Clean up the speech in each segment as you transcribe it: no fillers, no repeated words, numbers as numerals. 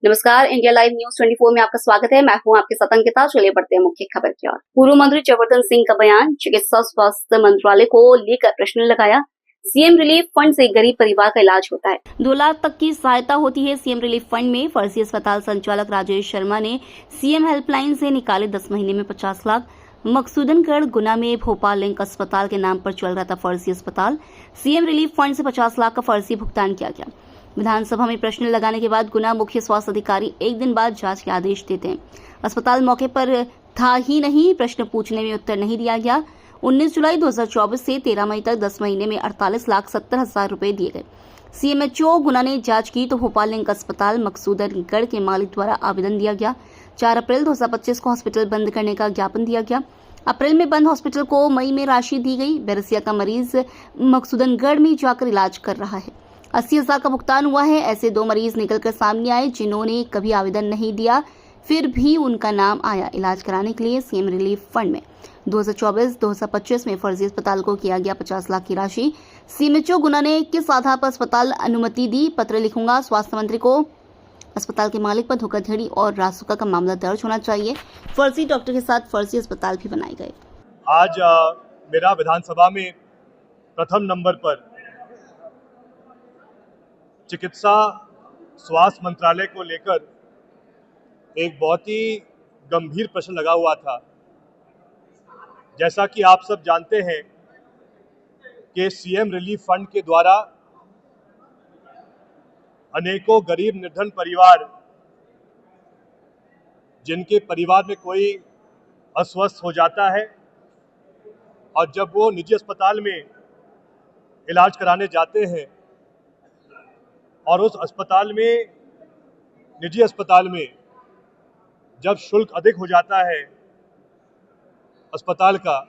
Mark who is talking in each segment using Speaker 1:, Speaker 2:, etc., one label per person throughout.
Speaker 1: नमस्कार, India live news 24 में आपका स्वागत है। मैं हूं आपके साथ अंकिता। चलिए बढ़ते हैं मुख्य खबर की ओर। पूर्व मंत्री जयवर्धन सिंह का बयान, चिकित्सा स्वास्थ्य मंत्रालय को लेकर प्रश्न लगाया। सीएम रिलीफ फंड से गरीब परिवार का इलाज होता है। 2 लाख तक की सहायता होती है सीएम रिलीफ फंड में। फर्जी अस्पताल संचालक राजेश शर्मा ने सीएम हेल्पलाइन से निकाले 10 महीने में 50 लाख। मकसूदनगढ़ गुना में भोपाल लिंक अस्पताल के नाम पर चल रहा था फर्जी अस्पताल। सीएम रिलीफ फंड से 50 लाख का फर्जी भुगतान किया गया। विधानसभा में प्रश्न लगाने के बाद गुना मुख्य स्वास्थ्य अधिकारी एक दिन बाद जांच के आदेश देते हैं। अस्पताल मौके पर था ही नहीं, प्रश्न पूछने में उत्तर नहीं दिया गया। 19 जुलाई 2024 से 13 मई तक 10 महीने में 48,70,000 रुपए दिए गए। सीएमएचओ गुना ने जांच की तो भोपाल लिंक अस्पताल मकसूदनगढ़ के मालिक द्वारा आवेदन दिया गया। 4 अप्रैल 2025 को हॉस्पिटल बंद करने का ज्ञापन दिया गया। अप्रैल में बंद हॉस्पिटल को मई में राशि दी गई। बेरसिया का मरीज मकसूदनगढ़ में जाकर इलाज कर रहा है। 80,000 का भुगतान हुआ है। ऐसे 2 मरीज निकलकर सामने आए जिन्होंने कभी आवेदन नहीं दिया, फिर भी उनका नाम आया इलाज कराने के लिए सीएम रिलीफ फंड में। 2024-2025 में फर्जी अस्पताल को किया गया 50 लाख की राशि। सीएमएचओ गुना ने किस आधार पर अस्पताल अनुमति दी? पत्र लिखूंगा स्वास्थ्य मंत्री को। अस्पताल के मालिक पर धोखाधड़ी और रासुका का मामला दर्ज होना चाहिए। फर्जी डॉक्टर के साथ फर्जी अस्पताल भी बनाए गए।
Speaker 2: आज मेरा विधानसभा में प्रथम नंबर पर चिकित्सा स्वास्थ्य मंत्रालय को लेकर एक बहुत ही गंभीर प्रश्न लगा हुआ था। जैसा कि आप सब जानते हैं कि सीएम रिलीफ फंड के द्वारा अनेकों गरीब निर्धन परिवार, जिनके परिवार में कोई अस्वस्थ हो जाता है और जब वो निजी अस्पताल में इलाज कराने जाते हैं और उस अस्पताल में, निजी अस्पताल में जब शुल्क अधिक हो जाता है अस्पताल का,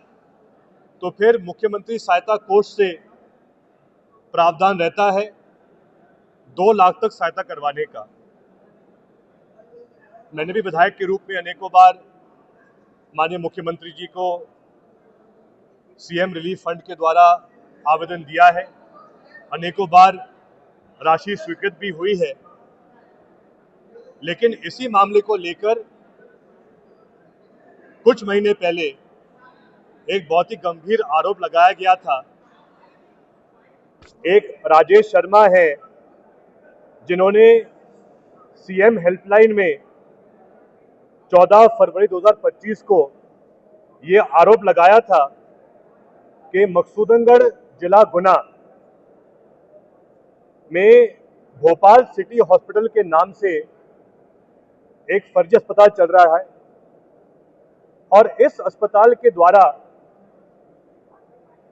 Speaker 2: तो फिर मुख्यमंत्री सहायता कोष से प्रावधान रहता है 2 लाख तक सहायता करवाने का। मैंने भी विधायक के रूप में अनेकों बार माननीय मुख्यमंत्री जी को सीएम रिलीफ फंड के द्वारा आवेदन दिया है। अनेकों बार राशि स्वीकृत भी हुई है, लेकिन इसी मामले को लेकर कुछ महीने पहले एक बहुत ही गंभीर आरोप लगाया गया था। एक राजेश शर्मा है जिन्होंने सीएम हेल्पलाइन में 14 फरवरी 2025 को ये आरोप लगाया था कि मकसूदनगढ़ जिला गुना में भोपाल सिटी हॉस्पिटल के नाम से एक फर्जी अस्पताल चल रहा है और इस अस्पताल के द्वारा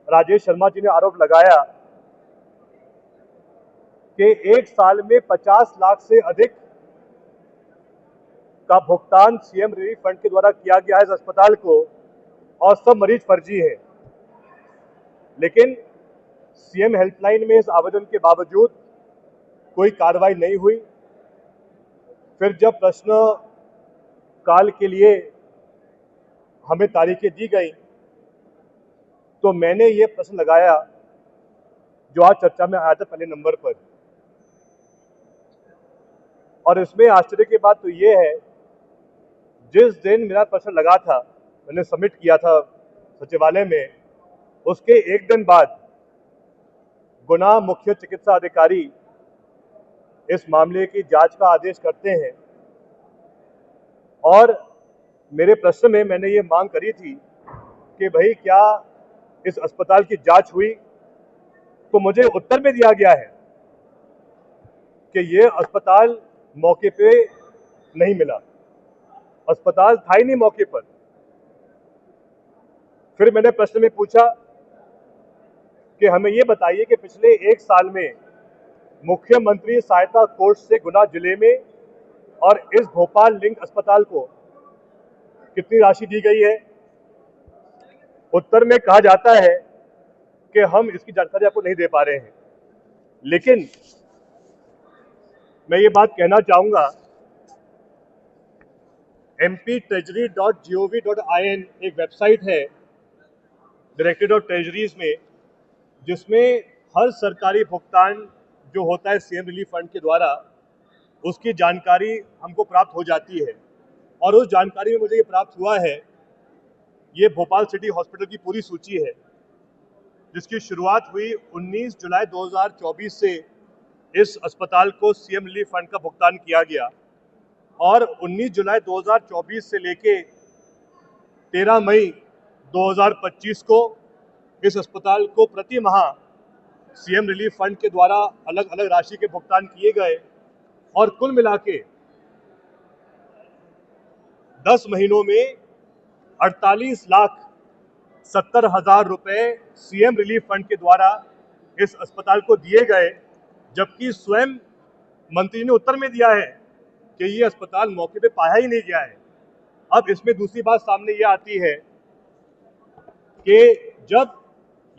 Speaker 2: राजेश शर्मा जी ने आरोप लगाया कि एक साल में 50 लाख से अधिक का भुगतान सीएम रिलीफ फंड के द्वारा किया गया है इस अस्पताल को और सब मरीज फर्जी है। लेकिन सीएम हेल्पलाइन में इस आवेदन के बावजूद कोई कार्रवाई नहीं हुई। फिर जब प्रश्न काल के लिए हमें तारीखें दी गई तो मैंने ये प्रश्न लगाया जो आज चर्चा में आया था पहले नंबर पर। और इसमें आश्चर्य की बात तो ये है, जिस दिन मेरा प्रश्न लगा था, मैंने सबमिट किया था सचिवालय में, उसके एक दिन बाद गुना मुख्य चिकित्सा अधिकारी इस मामले की जांच का आदेश करते हैं और मेरे प्रश्न में मैंने ये मांग करी थी कि भाई क्या इस अस्पताल की जांच हुई, तो मुझे उत्तर में दिया गया है कि ये अस्पताल मौके पे नहीं मिला, अस्पताल था ही नहीं मौके पर। फिर मैंने प्रश्न में पूछा कि हमें ये बताइए कि पिछले एक साल में मुख्यमंत्री सहायता कोष से गुना जिले में और इस भोपाल लिंक अस्पताल को कितनी राशि दी गई है। उत्तर में कहा जाता है कि हम इसकी जानकारी आपको नहीं दे पा रहे हैं। लेकिन मैं ये बात कहना चाहूंगा, mp-treasury.gov.in एक वेबसाइट है डायरेक्टरेट ऑफ ट्रेजरीज में, जिसमें हर सरकारी भुगतान जो होता है सीएम रिलीफ फंड के द्वारा उसकी जानकारी हमको प्राप्त हो जाती है। और उस जानकारी में मुझे ये प्राप्त हुआ है, ये भोपाल सिटी हॉस्पिटल की पूरी सूची है, जिसकी शुरुआत हुई 19 जुलाई 2024 से इस अस्पताल को सीएम रिलीफ फंड का भुगतान किया गया और 19 जुलाई 2024 से लेके 13 मई 2025 को इस अस्पताल को प्रति माह सीएम रिलीफ फंड के द्वारा अलग अलग राशि के भुगतान किए गए और कुल मिला के 10 महीनों में 48,70,000 रुपए सीएम रिलीफ फंड के द्वारा इस अस्पताल को दिए गए, जबकि स्वयं मंत्री ने उत्तर में दिया है कि ये अस्पताल मौके पे पाया ही नहीं गया है। अब इसमें दूसरी बात सामने ये आती है कि जब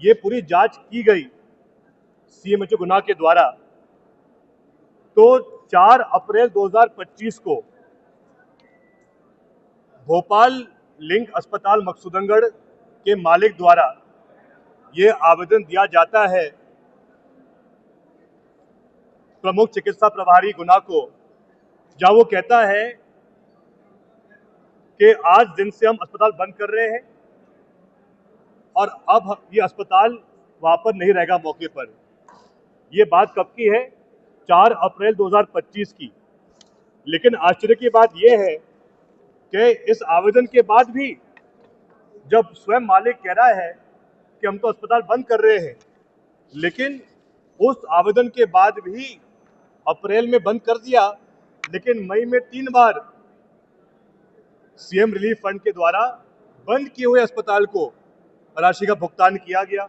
Speaker 2: ये पूरी जांच की गई सीएमएचओ गुना के द्वारा, तो 4 अप्रैल 2025 को भोपाल लिंक अस्पताल मकसूदनगढ़ के मालिक द्वारा ये आवेदन दिया जाता है प्रमुख चिकित्सा प्रभारी गुना को, जहां वो कहता है कि आज दिन से हम अस्पताल बंद कर रहे हैं और अब ये अस्पताल वहां पर नहीं रहेगा मौके पर। ये बात कब की है? 4 अप्रैल 2025 की। लेकिन आश्चर्य की बात यह है कि इस आवेदन के बाद भी जब स्वयं मालिक कह रहा है कि हम तो अस्पताल बंद कर रहे हैं, लेकिन उस आवेदन के बाद भी अप्रैल में बंद कर दिया, लेकिन मई में 3 बार सीएम रिलीफ फंड के द्वारा बंद किए हुए अस्पताल को राशि का भुगतान किया गया।